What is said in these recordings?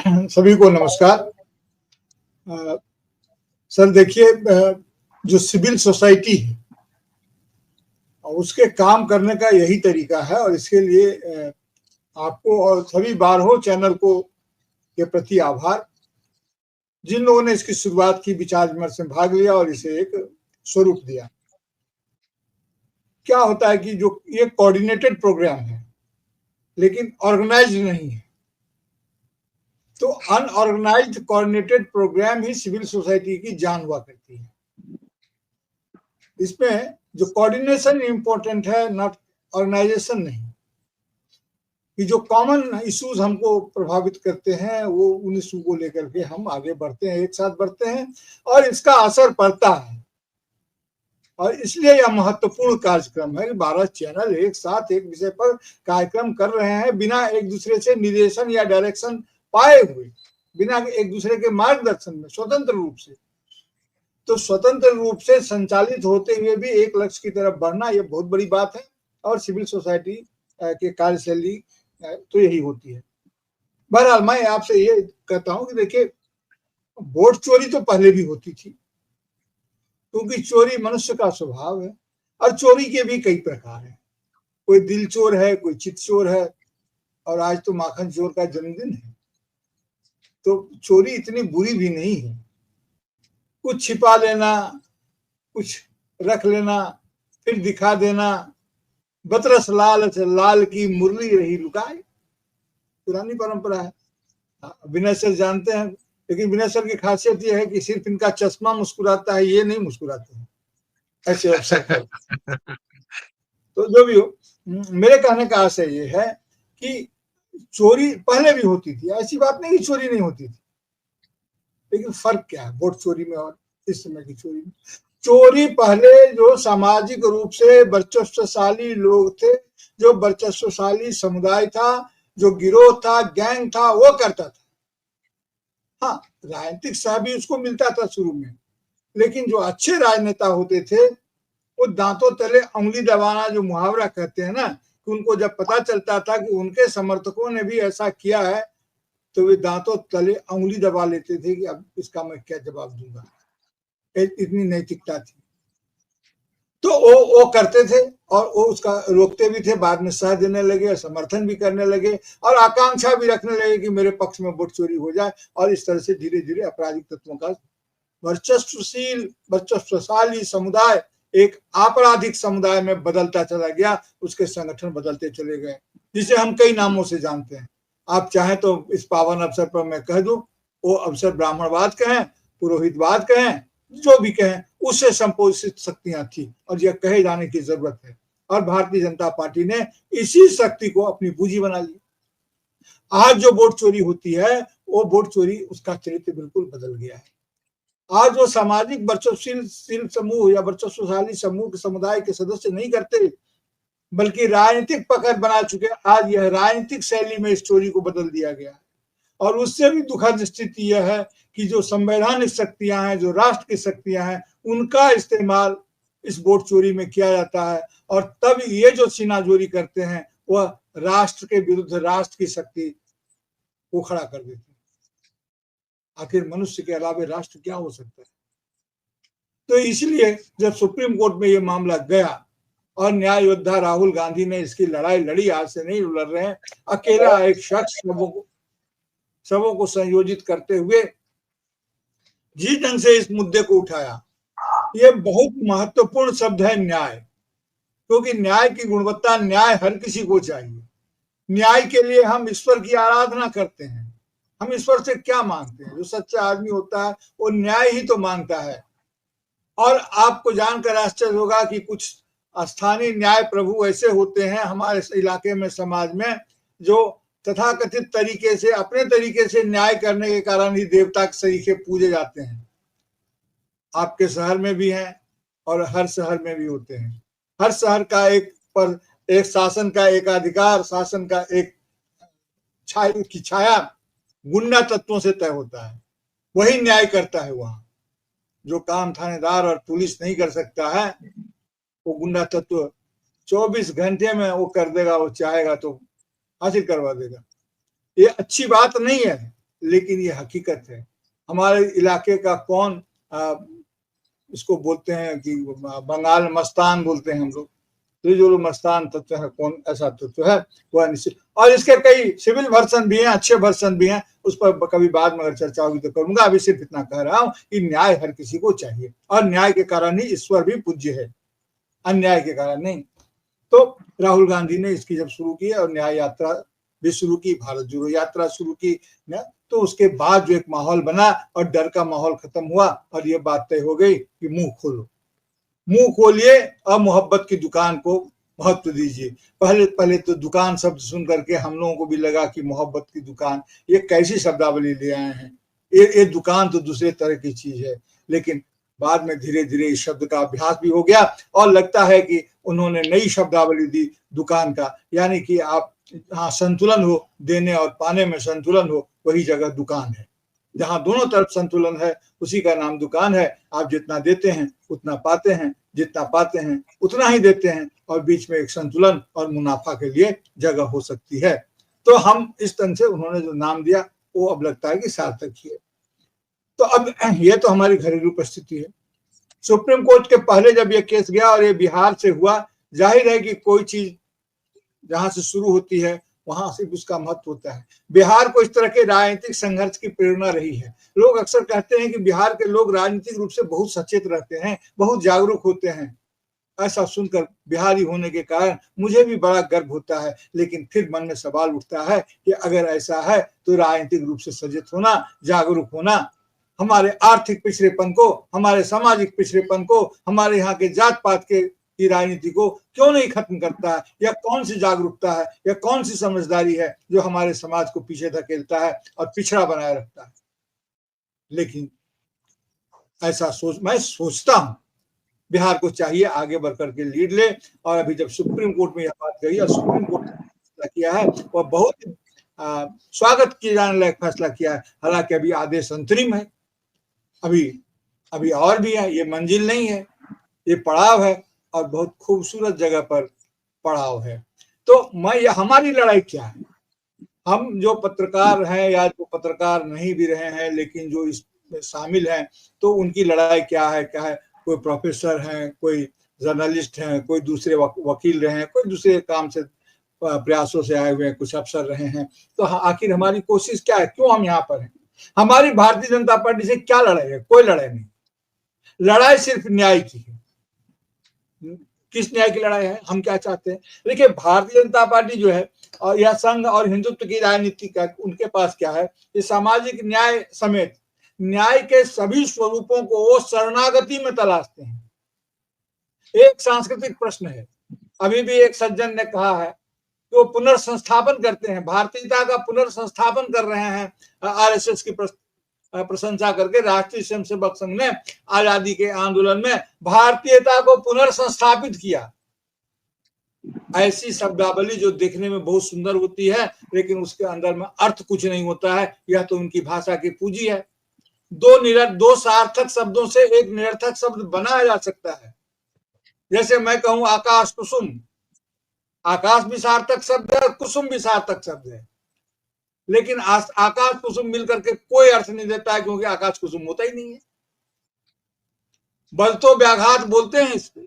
सभी को नमस्कार। सर देखिए, जो सिविल सोसाइटी है उसके काम करने का यही तरीका है और इसके लिए आपको और सभी बारहों चैनल को के प्रति आभार, जिन लोगों ने इसकी शुरुआत की, विचार विमर्श में भाग लिया और इसे एक स्वरूप दिया। क्या होता है कि जो ये कोऑर्डिनेटेड प्रोग्राम है लेकिन ऑर्गेनाइज्ड नहीं है, तो अनऑर्गेनाइज्ड कोऑर्डिनेटेड प्रोग्राम ही सिविल सोसाइटी की जान हुआ करती है। इसमें जो कोऑर्डिनेशन इंपॉर्टेंट है, नॉट ऑर्गेनाइजेशन नहीं। कि जो कॉमन इश्यूज हमको प्रभावित करते हैं वो उन इशू को लेकर के हम आगे बढ़ते हैं, एक साथ बढ़ते हैं और इसका असर पड़ता है। और इसलिए यह महत्वपूर्ण कार्यक्रम है कि 12 चैनल एक साथ एक विषय पर कार्यक्रम कर रहे हैं, बिना एक दूसरे से निर्देशन या डायरेक्शन पाए हुए, बिना एक दूसरे के मार्गदर्शन में, स्वतंत्र रूप से। तो स्वतंत्र रूप से संचालित होते हुए भी एक लक्ष्य की तरफ बढ़ना, यह बहुत बड़ी बात है। और सिविल सोसाइटी के कार्यशैली तो यही होती है। बहरहाल मैं आपसे ये कहता हूं कि देखिए, वोट चोरी तो पहले भी होती थी, क्योंकि चोरी मनुष्य का स्वभाव है और चोरी के भी कई प्रकार हैं। कोई दिल चोर है, कोई चित चोर है, और आज तो माखन चोर का जन्मदिन है। तो चोरी इतनी बुरी भी नहीं है। कुछ छिपा लेना, कुछ रख लेना, फिर दिखा देना, बतरस लाल लाल की मुरली रही लुकाए, पुरानी परंपरा है। विनय सर जानते हैं, लेकिन विनय सर की खासियत यह है कि सिर्फ इनका चश्मा मुस्कुराता है, ये नहीं मुस्कुराते हैं ऐसे अवसर। तो जो भी हो, मेरे कहने का आशय ये है कि चोरी पहले भी होती थी, ऐसी बात नहीं कि चोरी नहीं होती थी, लेकिन फर्क क्या है वोट चोरी में और इस समय की चोरी में। चोरी पहले जो सामाजिक रूप से वर्चस्वशाली लोग थे, जो वर्चस्वशाली समुदाय था, जो गिरोह था, गैंग था, वो करता था। हाँ, राजनीतिक सह भी उसको मिलता था शुरू में, लेकिन जो अच्छे राजनेता होते थे वो दांतों तले उंगली दबाना, जो मुहावरा कहते हैं ना, कि उनको जब पता चलता था कि उनके समर्थकों ने भी ऐसा किया है तो वे दांतों तले उंगली दबा लेते थे कि अब इसका मैं क्या जवाब दूंगा। इतनी नैतिकता थी। तो वो करते थे और वो उसका रोकते भी थे, बाद में सह देने लगे, समर्थन भी करने लगे और आकांक्षा भी रखने लगे कि मेरे पक्ष में वोट चोरी हो जाए। और इस तरह से धीरे धीरे आपराधिक तत्वों का वर्चस्वशाली समुदाय एक आपराधिक समुदाय में बदलता चला गया, उसके संगठन बदलते चले गए, जिसे हम कई नामों से जानते हैं। आप चाहें तो इस पावन अवसर पर मैं कह दूं, वो अवसर ब्राह्मणवाद कहें, पुरोहितवाद कहें, जो भी कहें, उससे संपोषित शक्तियां थी और यह कहे जाने की जरूरत है। और भारतीय जनता पार्टी ने इसी शक्ति को अपनी पूंजी बना ली। आज जो वोट चोरी होती है, वो वोट चोरी, उसका चरित्र बिल्कुल बदल गया है। आज वो सामाजिक वर्चस्वशील समूह या वर्चस्वशाली समूह के समुदाय के सदस्य नहीं करते, बल्कि राजनीतिक पकड़ बना चुके। आज यह राजनीतिक शैली में इस चोरी को बदल दिया गया है। और उससे भी दुखद स्थिति यह है कि जो संवैधानिक शक्तियां हैं, जो राष्ट्र की शक्तियां हैं, उनका इस्तेमाल इस वोट चोरी में किया जाता है। और तब ये जो सीनाजोरी करते हैं वह राष्ट्र के विरुद्ध राष्ट्र की शक्ति को खड़ा कर देते हैं। आखिर मनुष्य के अलावा राष्ट्र क्या हो सकता है। तो इसलिए जब सुप्रीम कोर्ट में ये मामला गया और न्याय योद्धा राहुल गांधी ने इसकी लड़ाई लड़ी, आज से नहीं लड़ रहे हैं, अकेला एक शख्स सबों को संयोजित करते हुए जिस ढंग से इस मुद्दे को उठाया, ये बहुत महत्वपूर्ण शब्द है न्याय। क्योंकि न्याय की गुणवत्ता, न्याय हर किसी को चाहिए। न्याय के लिए हम ईश्वर की आराधना करते हैं। हम ईश्वर से क्या मांगते हैं? जो सच्चा आदमी होता है वो न्याय ही तो मांगता है। और आपको जानकर आश्चर्य होगा कि कुछ स्थानीय न्याय प्रभु ऐसे होते हैं हमारे इलाके में, समाज में, जो तथाकथित तरीके से, अपने तरीके से न्याय करने के कारण ही देवता के तरीके पूजे जाते हैं। आपके शहर में भी हैं और हर शहर में भी होते हैं। हर शहर का एक शासन का एक अधिकार, शासन का एक छाया गुंडा तत्वों से तय होता है। वही न्याय करता है वहां। जो काम थानेदार और पुलिस नहीं कर सकता है, वो गुंडा तत्व 24 घंटे में वो कर देगा। वो चाहेगा तो हासिल करवा देगा। ये अच्छी बात नहीं है। लेकिन ये हकीकत है। हमारे इलाके का कौन इसको बोलते हैं कि बंगाल मस्तान बोलते हैं हम लोग, तो जो लोग मस्तान तत्व है, कौन ऐसा तत्व है वह निश्चित। और इसके कई सिविल वर्जन भी हैं, अच्छे वर्जन भी हैं, उस पर कभी बाद में अगर चर्चा होगी तो करूंगा। अभी सिर्फ इतना कह रहा हूं कि न्याय हर किसी को चाहिए, और न्याय के कारण ही ईश्वर भी पूज्य है, अन्याय के कारण नहीं। तो राहुल गांधी ने इसकी जब शुरू की और न्याय यात्रा भी शुरू की, भारत जोड़ो यात्रा शुरू की, तो उसके बाद जो एक माहौल बना और डर का माहौल खत्म हुआ और ये बात तय हो गई कि मुंह खोलो, मुंह खोलिए और मोहब्बत की दुकान को महत्व दीजिए। पहले तो दुकान शब्द सुन करके हम लोगों को भी लगा कि मोहब्बत की दुकान, ये कैसी शब्दावली ले आए हैं, ये दुकान तो दूसरे तरह की चीज है। लेकिन बाद में धीरे धीरे इस शब्द का अभ्यास भी हो गया और लगता है कि उन्होंने नई शब्दावली दी दुकान का, यानी कि आप हाँ संतुलन हो, देने और पाने में संतुलन हो, वही जगह दुकान है। जहां दोनों तरफ संतुलन है उसी का नाम दुकान है। आप जितना देते हैं उतना पाते हैं, जितना पाते हैं उतना ही देते हैं, और बीच में एक संतुलन और मुनाफा के लिए जगह हो सकती है। तो हम इस तरह से उन्होंने जो नाम दिया वो अब लगता है कि सार्थक ही है। तो अब ये तो हमारी घरेलू परिस्थिति है। सुप्रीम कोर्ट के पहले जब ये केस गया और ये बिहार से हुआ, जाहिर है कि कोई चीज जहां से शुरू होती है वहां से उसका महत्व होता है। बिहार को इस तरह के राजनीतिक संघर्ष की प्रेरणा रही है। लोग अक्सर कहते हैं कि बिहार के लोग राजनीतिक रूप से बहुत सचेत रहते हैं, बहुत जागरूक होते हैं। ऐसा सुनकर बिहारी होने के कारण मुझे भी बड़ा गर्व होता है, लेकिन फिर मन में सवाल उठता है कि अगर ऐसा है तो राजनीतिक रूप से सचेत होना, जागरूक होना हमारे आर्थिक पिछड़ेपन को, हमारे सामाजिक पिछड़ेपन को, हमारे यहाँ के जात पात के की राजनीति को क्यों नहीं खत्म करता है? या कौन सी जागरूकता है या कौन सी समझदारी है जो हमारे समाज को पीछे धकेलता है और पिछड़ा बनाए रखता है? लेकिन ऐसा मैं सोचता हूं बिहार को चाहिए आगे बढ़कर के लीड ले। और अभी जब सुप्रीम कोर्ट में यह बात गई और सुप्रीम कोर्ट ने फैसला किया है वह बहुत स्वागत किए जाने लायक फैसला किया है। हालांकि अभी आदेश अंतरिम है, अभी और भी है, ये मंजिल नहीं है, ये पड़ाव है और बहुत खूबसूरत जगह पर पड़ाव है। तो हमारी लड़ाई क्या है? हम जो पत्रकार हैं या जो पत्रकार नहीं भी रहे हैं लेकिन जो इसमें शामिल हैं, तो उनकी लड़ाई क्या है? कोई प्रोफेसर हैं, कोई जर्नलिस्ट हैं, कोई दूसरे वकील रहे हैं, कोई दूसरे काम से प्रयासों से आए हुए हैं, कुछ अफसर रहे हैं। तो आखिर हमारी कोशिश क्या है? क्यों हम यहाँ पर हैं? हमारी भारतीय जनता पार्टी से क्या लड़ाई है? कोई लड़ाई नहीं। लड़ाई सिर्फ न्याय की है। किस न्याय की लड़ाई है? हम क्या चाहते हैं? देखिए, भारतीय जनता पार्टी जो है और यह संघ और हिंदुत्व की राजनीति का उनके पास क्या है? ये सामाजिक न्याय समेत न्याय के सभी स्वरूपों को वो शरणागति में तलाशते हैं। एक सांस्कृतिक प्रश्न है। अभी भी एक सज्जन ने कहा है कि वो पुनर्संस्थापन करते हैं, भारतीयता का पुनर्संस्थापन कर रहे हैं आरएसएस की प्रशंसा करके। राष्ट्रीय स्वयंसेवक संघ ने आजादी के आंदोलन में भारतीयता को पुनर्संस्थापित किया। ऐसी शब्दावली जो देखने में बहुत सुंदर होती है लेकिन उसके अंदर में अर्थ कुछ नहीं होता है, यह तो उनकी भाषा की पूंजी है। दो सार्थक शब्दों से एक निरर्थक शब्द बनाया जा सकता है। जैसे मैं कहूं आकाश कुसुम, आकाश भी सार्थक शब्द है, कुसुम भी सार्थक शब्द है, लेकिन आकाश कुसुम मिलकर के कोई अर्थ नहीं देता है, क्योंकि आकाश कुसुम होता ही नहीं है। बलतो व्याघात बोलते हैं इसको,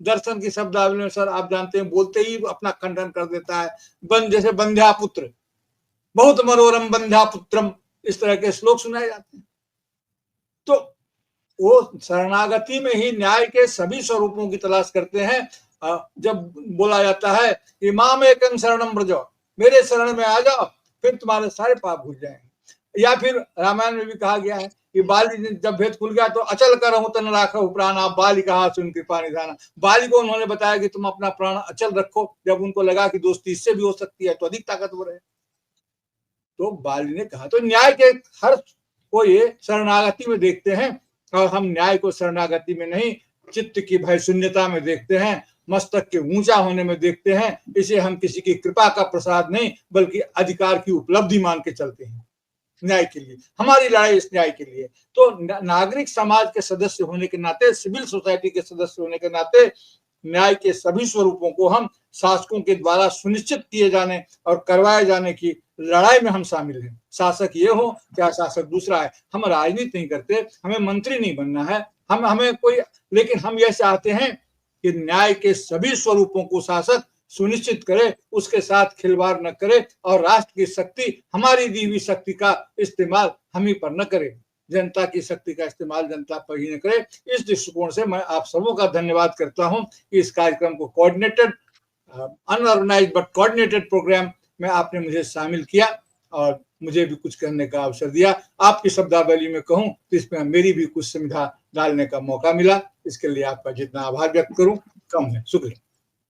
दर्शन की शब्दावली में सर आप जानते हैं, बोलते ही अपना खंडन कर देता है। जैसे बंध्यापुत्र, बहुत मनोरम बंध्यापुत्रम, इस तरह के श्लोक सुनाए जाते हैं। तो वो शरणागति में ही न्याय के सभी स्वरूपों की तलाश करते हैं। जब बोला जाता है इमाम एकं शरणम ब्रज, मेरे शरण में आ जाओ फिर तुम्हारे सारे पाप भूल जाएंगे। या फिर रामायण में भी कहा गया है कि बाली जब भेद खुल गया तो अचल करहु तन राखहु प्राण, आप बाली कहा सुन कृपा निधाना। बाली को उन्होंने बताया कि तुम अपना प्राण अचल रखो, जब उनको लगा कि दोस्ती इससे भी हो सकती है तो अधिक ताकतवर है, तो बाली ने कहा। तो न्याय के हर को ये शरणागति में देखते हैं, और हम न्याय को शरणागति में नहीं, चित्त की भय शून्यता में देखते हैं, मस्तक के ऊंचा होने में देखते हैं। इसे हम किसी की कृपा का प्रसाद नहीं बल्कि अधिकार की उपलब्धि मान के चलते हैं। न्याय के लिए हमारी लड़ाई इस न्याय के लिए। तो नागरिक समाज के सदस्य होने के नाते, सिविल सोसाइटी के सदस्य होने के नाते न्याय के सभी स्वरूपों को हम शासकों के द्वारा सुनिश्चित किए जाने और करवाए जाने की लड़ाई में हम शामिल हैं। शासक ये हो क्या शासक दूसरा है, हम राजनीति नहीं करते, हमें मंत्री नहीं बनना है, हमें कोई, लेकिन हम यह चाहते हैं कि न्याय के सभी स्वरूपों को शासक सुनिश्चित करे, उसके साथ खिलवाड़ न करे और राष्ट्र की शक्ति, हमारी दी हुई शक्ति का इस्तेमाल हम ही पर न करे, जनता की शक्ति का इस्तेमाल जनता पर ही न करे। इस दृष्टिकोण से मैं आप सबों का धन्यवाद करता हूं कि इस कार्यक्रम को coordinated, unorganized but coordinated program में आपने मुझे शामिल किया और मुझे भी कुछ कहने का अवसर दिया। आपकी शब्दावली में कहूं तो इसमें मेरी भी कुछ सुविधा डालने का मौका मिला, इसके लिए आपका जितना आभार व्यक्त करूं कम है। शुक्रिया।